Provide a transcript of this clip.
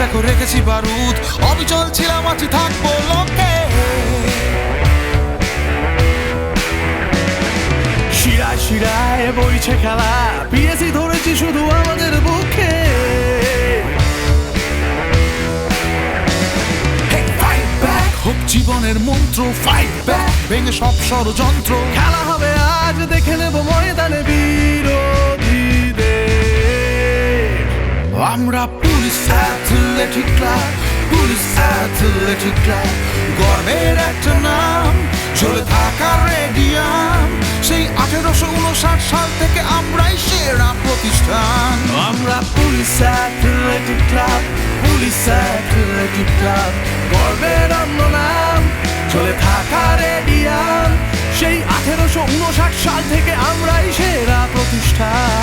দেখো রেখেছি বারুদ, অবিচল ছিলাম আছি থাকবো লোকে। শিরায় শিরায় বইছে খেলা, পিএসি ধরেছি শুধু আমাদের বুকে। হোক জীবনের মন্ত্র, ফাইট ব্যাক, ভেঙে সব ষড়যন্ত্র। খেলা হবে আজ, দেখে নেব ময়দানে বিরোধীদের। আমরা police athletic club, police athletic club, গর্বের একটা নাম, চলে থাকা রেডিয়াম। সেই 1859 সাল থেকে আমরাই সেরা প্রতিষ্ঠান। আমরা police athletic club, police athletic club, গর্বের অন্য নাম, চলে থাকা রেডিয়াম। সেই 1859 সাল থেকে আমরাই সেরা প্রতিষ্ঠান।